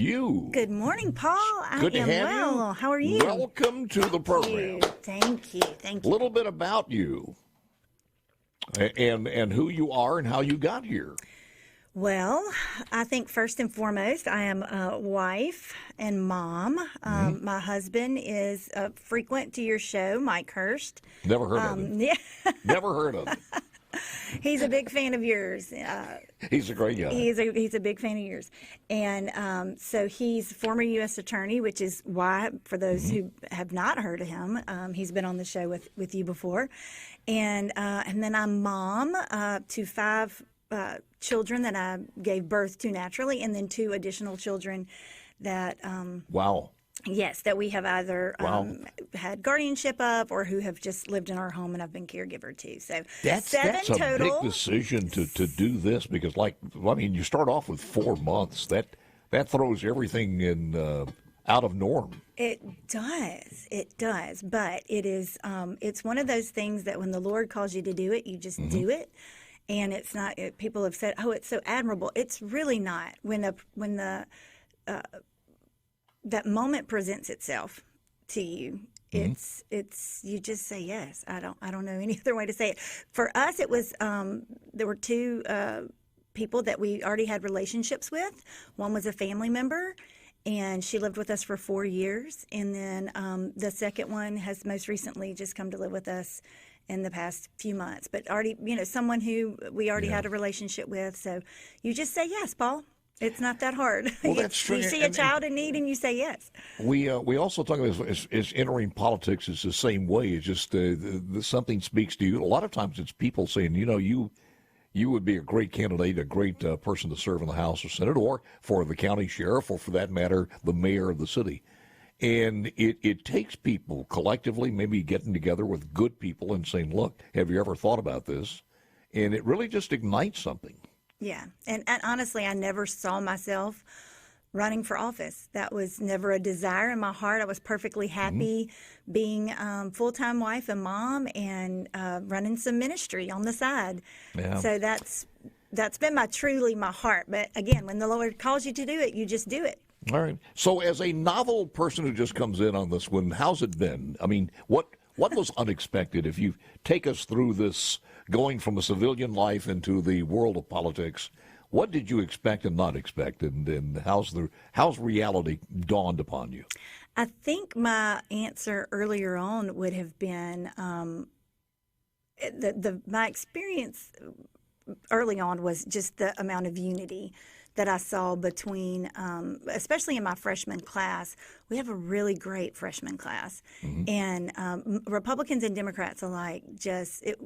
You. Good morning, Paul. Good I to am have well. you. How are you? Welcome to the program. Thank you. A little bit about you and who you are and how you got here. Well, I think first and foremost, I am a wife and mom. My husband is frequent to your show, Mike Hurst. Never heard of him. Yeah, Never heard of him. he's a big fan of yours. He's a great guy. He's a big fan of yours. And so he's former U.S. attorney, which is why, for those who have not heard of him, he's been on the show with you before. And then I'm mom to 5 children that I gave birth to naturally, and then 2 additional children that Wow. yes, that we have either had guardianship of or who have just lived in our home and I've been caregiver to. So That's total. a big decision to do this because, you start off with 4 months. That throws everything in out of norm. It does. But it is it's one of those things that when the Lord calls you to do it, you just do it. And it's not. People have said, "Oh, it's so admirable." It's really not. When the that moment presents itself to you, it's you just say yes. I don't know any other way to say it. For us, it was there were 2 people that we already had relationships with. One was a family member, and she lived with us for 4 years. And then the second one has most recently just come to live with us in the past few months, but already, someone who we already had a relationship with. So you just say yes, Paul. It's not that hard. Well, that's true. You see a child in need and you say yes. We also talk about is entering politics is the same way. It's just something speaks to you. A lot of times it's people saying, you would be a great candidate, a great person to serve in the House or Senate, or for the county sheriff, or for that matter, the mayor of the city. And it takes people collectively maybe getting together with good people and saying, look, have you ever thought about this? And it really just ignites something. Yeah. And honestly, I never saw myself running for office. That was never a desire in my heart. I was perfectly happy being full-time wife and mom and running some ministry on the side. Yeah. So that's been truly my heart. But again, when the Lord calls you to do it, you just do it. All right. So as a novel person who just comes in on this one, how's it been? I mean, what was unexpected? If you take us through this, going from a civilian life into the world of politics, what did you expect and not expect, and how's reality dawned upon you? I think my answer earlier on would have been my experience early on was just the amount of unity that I saw between, especially in my freshman class. We have a really great freshman class, and Republicans and Democrats alike.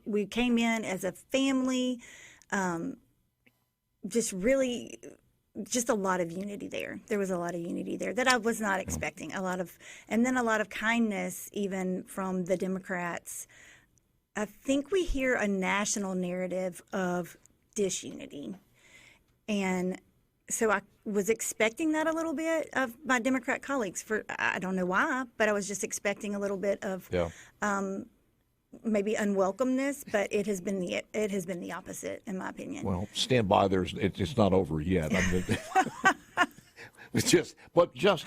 We came in as a family, just a lot of unity there. There was a lot of unity there that I was not expecting. And then a lot of kindness even from the Democrats. I think we hear a national narrative of disunity, and so I was expecting that a little bit of my Democrat colleagues. I don't know why, but I was just expecting a little bit of maybe unwelcomeness. But it has been the opposite, in my opinion. Well, stand by. It's not over yet. Just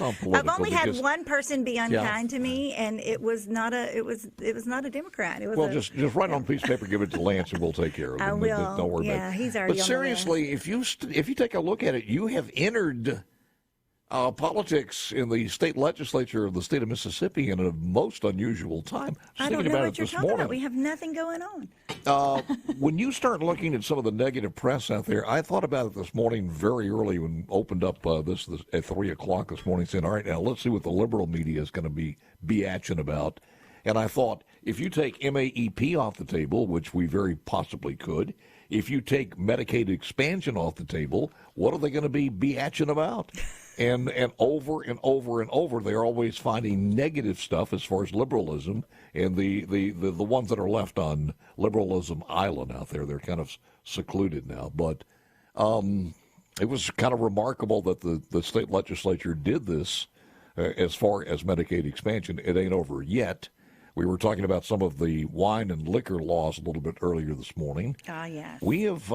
on political. I've only had one person be unkind to me, and it was not a Democrat. It was just write on a piece of paper, give it to Lance, and we'll take care of it. I will. Don't worry about it. He's already. But seriously, if you take a look at it, you have entered politics in the state legislature of the state of Mississippi in a most unusual time. I don't know what you're talking about. We have nothing going on. When you start looking at some of the negative press out there, I thought about it this morning very early when opened up this at 3 o'clock this morning, saying, all right, now let's see what the liberal media is going to be atching about. And I thought, if you take MAEP off the table, which we very possibly could, if you take Medicaid expansion off the table, what are they going to be atching about? And over and over and over, they're always finding negative stuff as far as liberalism, and the ones that are left on Liberalism Island out there, they're kind of secluded now. But it was kind of remarkable that the state legislature did this as far as Medicaid expansion. It ain't over yet. We were talking about some of the wine and liquor laws a little bit earlier this morning. Ah, yes. We have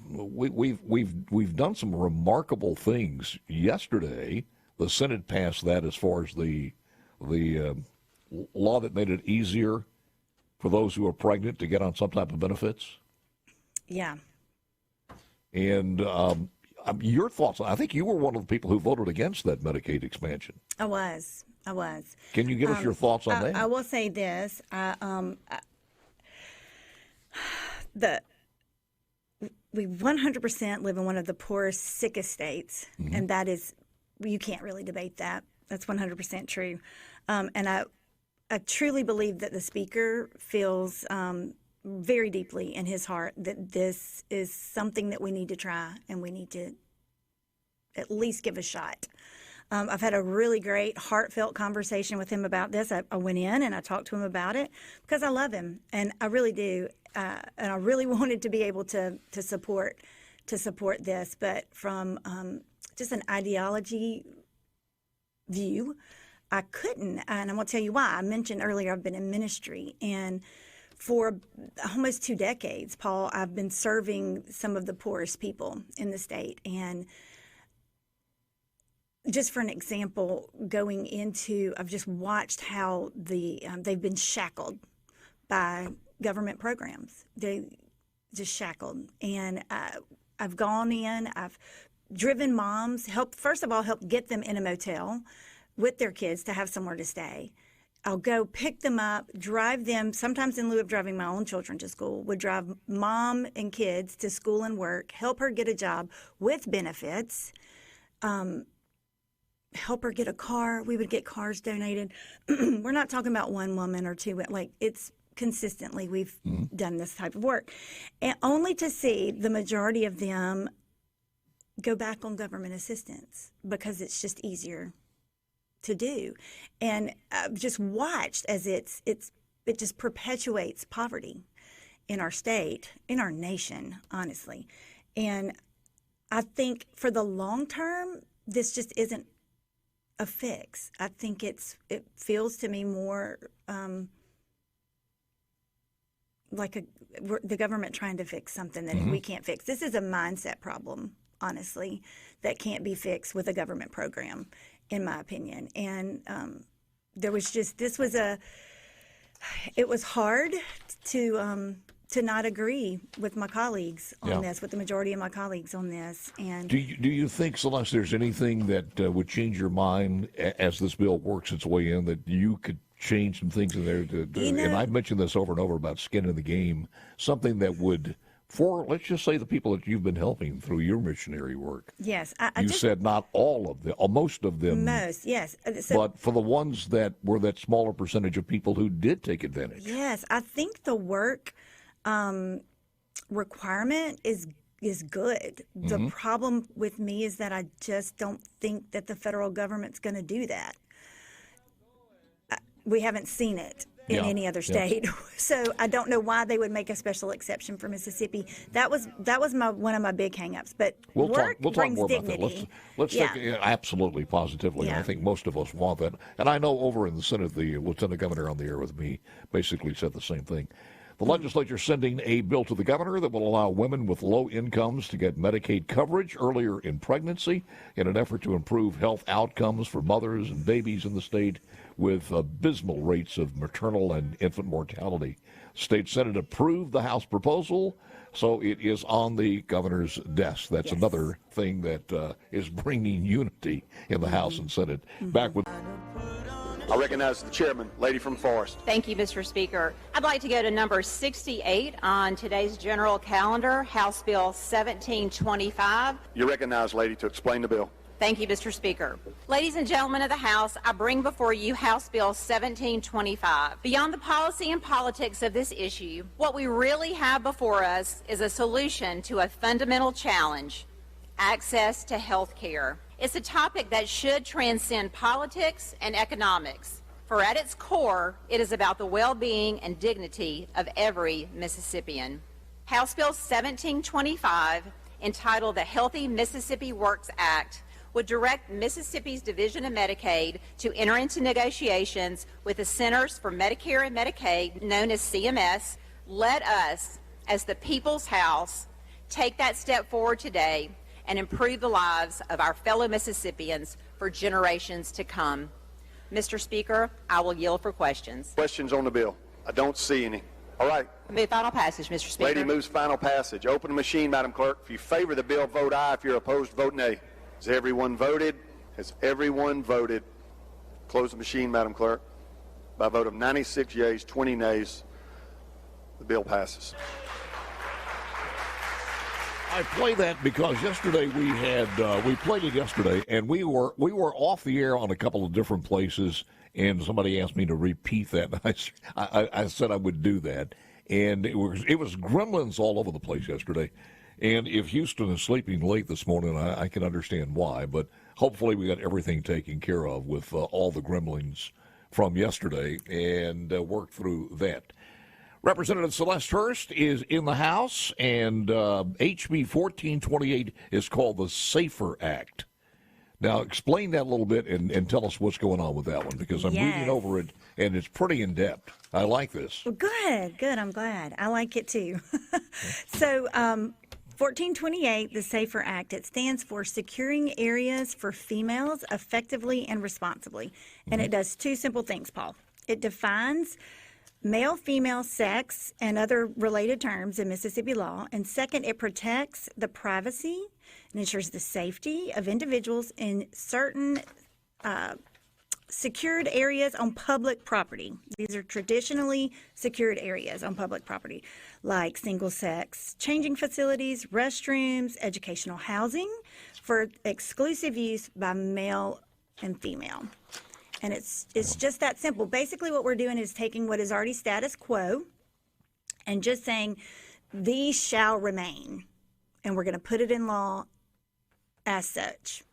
we've done some remarkable things yesterday. the Senate passed that as far as the law that made it easier for those who are pregnant to get on some type of benefits. Yeah. And your thoughts? I think you were one of the people who voted against that Medicaid expansion. I was. Can you give us your thoughts on that? I will say this. We 100% live in one of the poorest, sickest states, and that is, you can't really debate that. That's 100% true. And I truly believe that the Speaker feels very deeply in his heart that this is something that we need to try and we need to at least give a shot. I've had a really great, heartfelt conversation with him about this. I went in and I talked to him about it because I love him, and I really do. And I really wanted to be able to support this, but from just an ideology view, I couldn't. And I'm going to tell you why. I mentioned earlier I've been in ministry, and for almost 2 decades, Paul, I've been serving some of the poorest people in the state. And just for an example, I've just watched how they've been shackled by government programs. They just shackled. And I've gone in, I've driven moms, first of all, help get them in a motel with their kids to have somewhere to stay. I'll go pick them up, drive them, sometimes in lieu of driving my own children to school, would drive mom and kids to school and work, help her get a job with benefits, help her get a car. We would get cars donated. We're not talking about one woman or two. Like, it's consistently we've done this type of work. And only to see the majority of them go back on government assistance because it's just easier to do. And I've just watched as it just perpetuates poverty in our state, in our nation, honestly. And I think for the long term, this just isn't a fix. I think it feels to me more like the government trying to fix something that we can't fix. This is a mindset problem, honestly, that can't be fixed with a government program, in my opinion. And it was hard to not agree with my colleagues on this, with the majority of my colleagues on this. And do you think, Celeste, there's anything that would change your mind as this bill works its way in, that you could change some things in there? And I've mentioned this over and over about skin in the game, something that would, for, let's just say, the people that you've been helping through your missionary work. Yes. You said not all of them, or most of them. Most, yes. But for the ones that were that smaller percentage of people who did take advantage. Yes. I think the work requirement is good. The problem with me is that I just don't think that the federal government's going to do that. We haven't seen it in any other state. So I don't know why they would make a special exception for Mississippi. That was one of my big hangups. But we'll work talk brings more dignity. about that. Let's take, absolutely, positively. I think most of us want that. And I know over in the Senate, the Lieutenant Governor on the air with me basically said the same thing. The legislature sending a bill to the governor that will allow women with low incomes to get Medicaid coverage earlier in pregnancy in an effort to improve health outcomes for mothers and babies in the state with abysmal rates of maternal and infant mortality. State Senate approved the House proposal, so it is on the governor's desk. That's another thing that is bringing unity in the House and Senate. Back with... I recognize the chairman, lady from Forest. Thank you, Mr. Speaker. I'd like to go to number 68 on today's general calendar, House Bill 1725. You're recognized, lady, to explain the bill. Thank you, Mr. Speaker. Ladies and gentlemen of the House, I bring before you House Bill 1725. Beyond the policy and politics of this issue, what we really have before us is a solution to a fundamental challenge: access to health care. It's a topic that should transcend politics and economics, for at its core, it is about the well-being and dignity of every Mississippian. House Bill 1725, entitled the Healthy Mississippi Works Act, would direct Mississippi's Division of Medicaid to enter into negotiations with the Centers for Medicare and Medicaid, known as CMS. Let us, as the People's House, take that step forward today and improve the lives of our fellow Mississippians for for generations to come. Mr. Speaker, I will yield for questions. Questions on the bill? I don't see any. All right. Move final passage, Mr. Speaker. Lady moves final passage. Open the machine, Madam Clerk. If you favor the bill, vote aye. If you're opposed, vote nay. Has everyone voted? Has everyone voted? Close the machine, Madam Clerk. By a vote of 96 yeas, 20 nays, the bill passes. I play that because yesterday we played it yesterday, and we were off the air on a couple of different places, and somebody asked me to repeat that, and I said I would do that, and it was gremlins all over the place yesterday, and if Houston is sleeping late this morning, I can understand why, but hopefully we got everything taken care of with all the gremlins from yesterday, and work through that. Representative Celeste Hurst is in the House, and HB 1428 is called the SAFER Act. Now, explain that a little bit and tell us what's going on with that one, because I'm reading over it, and it's pretty in-depth. I like this. Well, good. I'm glad. I like it, too. So, 1428, the SAFER Act, it stands for Securing Areas for Females Effectively and Responsibly. And it does two simple things, Paul. It defines male, female, sex, and other related terms in Mississippi law. And second, it protects the privacy and ensures the safety of individuals in certain secured areas on public property. These are traditionally secured areas on public property, like single-sex changing facilities, restrooms, educational housing for exclusive use by male and female. And it's just that simple. Basically, what we're doing is taking what is already status quo and just saying, these shall remain. And we're going to put it in law as such.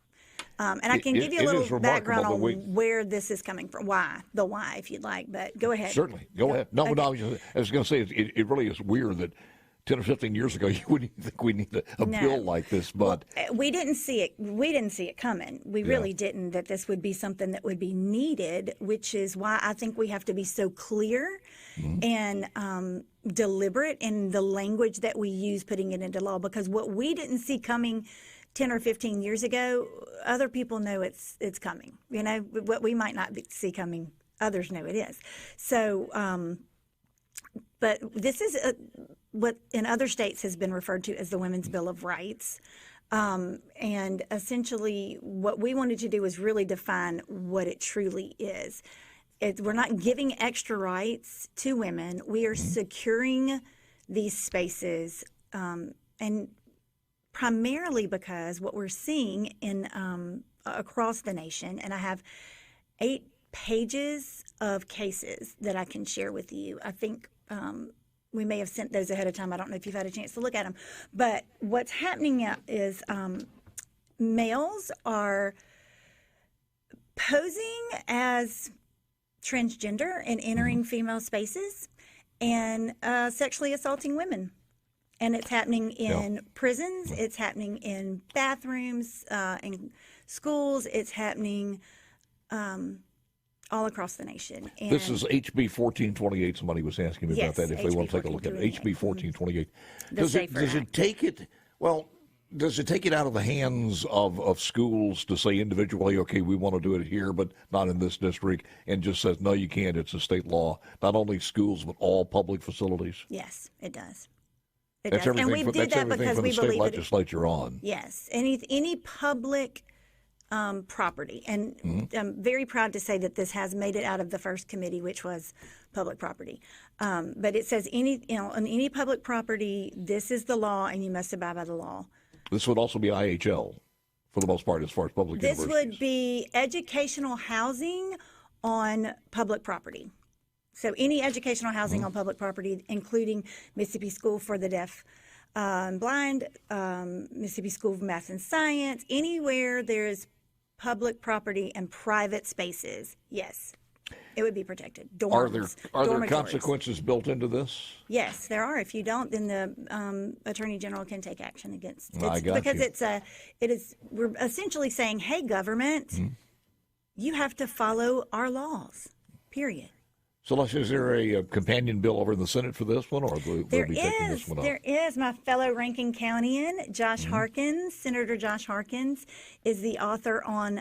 And I can give you a little background on where this is coming from. Why, if you'd like. But go ahead. Certainly. Go ahead. No, okay. no, I was going to say, it really is weird that 10 or 15 years ago, you wouldn't even think we need a bill like this, but we didn't see it. We didn't see it coming. We really didn't, that this would be something that would be needed, which is why I think we have to be so clear and deliberate in the language that we use putting it into law, because what we didn't see coming 10 or 15 years ago, other people know it's coming. You know, what we might not see coming, others know it is. So, but this is what in other states has been referred to as the Women's Bill of Rights. And essentially what we wanted to do was really define what it truly is. We're not giving extra rights to women. We are securing these spaces, and primarily because what we're seeing in across the nation, and I have 8 pages of cases that I can share with you. I think we may have sent those ahead of time. I don't know if you've had a chance to look at them. But what's happening is males are posing as transgender and entering female spaces and sexually assaulting women. And it's happening in prisons. It's happening in bathrooms, in schools. It's happening all across the nation. And this is HB 1428. Somebody was asking me about that, if they want to take a look at it. HB 1428. Does it take it, well, does it take it out of the hands of schools to say individually, okay, we want to do it here, but not in this district, and just says, no, you can't, it's a state law, not only schools, but all public facilities? Yes, it does. That's everything, and we did that because for the we state believe legislature on. Yes, any public property, and I'm very proud to say that this has made it out of the first committee, which was public property. But it says on any public property, this is the law, and you must abide by the law. This would also be IHL, for the most part, as far as public universities. This would be educational housing on public property. So any educational housing on public property, including Mississippi School for the Deaf and Blind, Mississippi School of Math and Science, anywhere there's public property and private spaces, yes, it would be protected. Dorms, are there consequences built into this? Yes, there are. If you don't, then the Attorney General can take action against it. I got because you. we're essentially saying, hey, government, you have to follow our laws, period. Celeste, is there a companion bill over in the Senate for this one, or they'll be taking this one up? There is. My fellow Rankin Countyan, Josh Harkins, Senator Josh Harkins, is the author on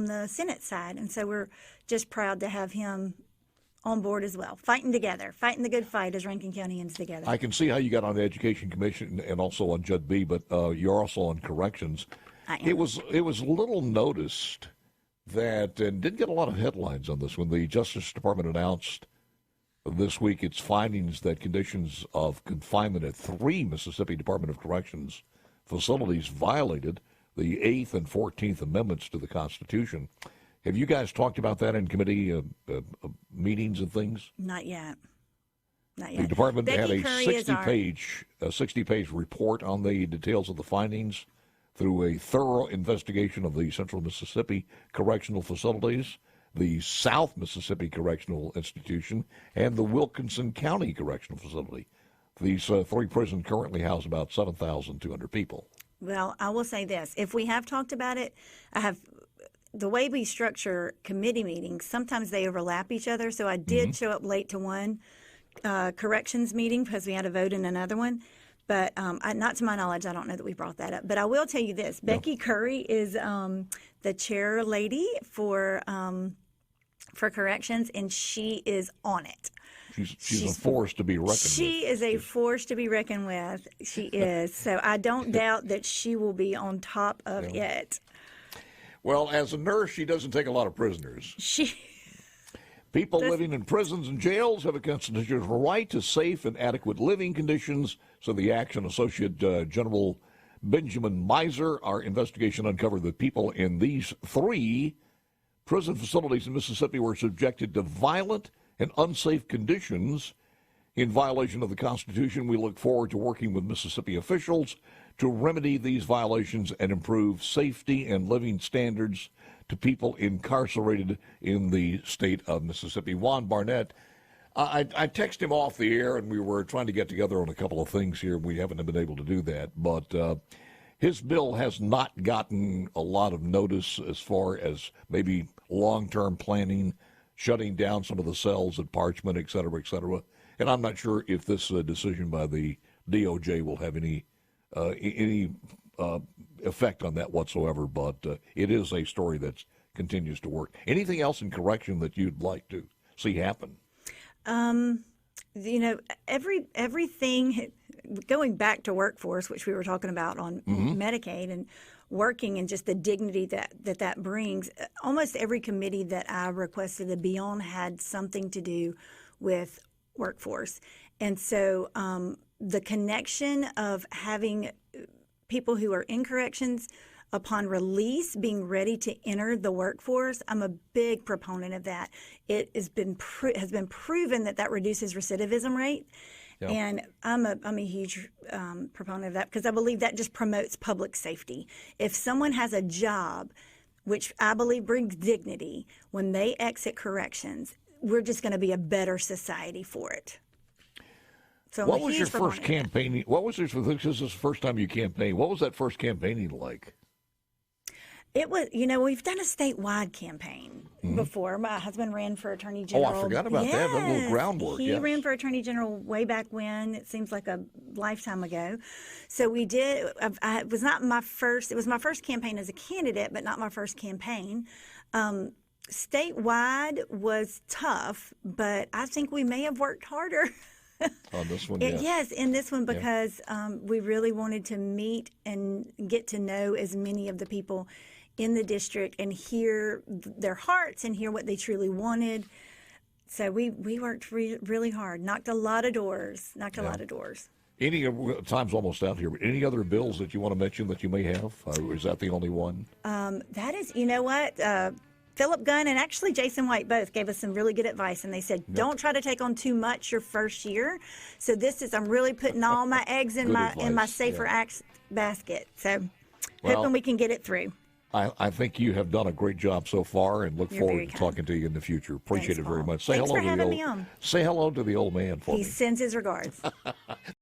the Senate side, and so we're just proud to have him on board as well, fighting together, fighting the good fight as Rankin Countryans together. I can see how you got on the Education Commission and also on Judd B, but you're also on Corrections. I am. It was little noticed that, and didn't get a lot of headlines on this, when the Justice Department announced this week its findings that conditions of confinement at 3 Mississippi Department of Corrections facilities violated the 8th and 14th Amendments to the Constitution. Have you guys talked about that in committee meetings and things? Not yet. Not The yet. department had Becky a Curry is 60-page report on the details of the findings through a thorough investigation of the Central Mississippi Correctional Facilities, the South Mississippi Correctional Institution, and the Wilkinson County Correctional Facility. These 3 prisons currently house about 7,200 people. Well, I will say this. If we have talked about it, the way we structure committee meetings, sometimes they overlap each other. So I did show up late to one corrections meeting because we had a vote in another one. But not to my knowledge, I don't know that we brought that up. But I will tell you this. Becky Curry is the chair lady for corrections, and she is on it. She's a force to be reckoned with. She is a force to be reckoned with. She is. So I don't doubt that she will be on top of it. Well, as a nurse, she doesn't take a lot of prisoners. People living in prisons and jails have a constitutional right to safe and adequate living conditions, so the Action Associate General Benjamin Miser, our investigation uncovered that people in these 3 prison facilities in Mississippi were subjected to violent and unsafe conditions in violation of the Constitution. We look forward to working with Mississippi officials to remedy these violations and improve safety and living standards to people incarcerated in the state of Mississippi. Juan Barnett, I texted him off the air, and we were trying to get together on a couple of things here. We haven't been able to do that, but his bill has not gotten a lot of notice as far as maybe long-term planning, shutting down some of the cells at Parchment, et cetera, et cetera. And I'm not sure if this decision by the DOJ will have any effect on that whatsoever, but it is a story that continues to work. Anything else in correction that you'd like to see happen? Everything going back to workforce, which we were talking about on Medicaid and working and just the dignity that brings. Almost every committee that I requested to be on had something to do with workforce. And so the connection of having people who are in corrections upon release being ready to enter the workforce, I'm a big proponent of that. It has been proven that reduces recidivism rate. Yep. And I'm a huge proponent of that because I believe that just promotes public safety. If someone has a job, which I believe brings dignity, when they exit corrections, we're just going to be a better society for it. So what was your first campaigning? What was this? This is the first time you campaigned. What was that first campaigning like? It was, we've done a statewide campaign before. My husband ran for Attorney General. Oh, I forgot about that little groundwork. He ran for Attorney General way back when. It seems like a lifetime ago. So we did. It was not my first. It was my first campaign as a candidate, but not my first campaign. Statewide was tough, but I think we may have worked harder. On this one, yes, in this one because we really wanted to meet and get to know as many of the people in the district and hear their hearts and hear what they truly wanted. So we worked really hard, knocked a lot of doors. Any time's almost out here, but any other bills that you want to mention that you may have? Or is that the only one? That is, you know what? Philip Gunn and actually Jason White both gave us some really good advice, and they said, don't try to take on too much your first year. So I'm really putting all my eggs in my safer acts basket. So hoping we can get it through. I think you have done a great job so far, and look forward to talking to you in the future. Appreciate it very much. Thanks for having me on. Say hello to the old man for me. He sends his regards.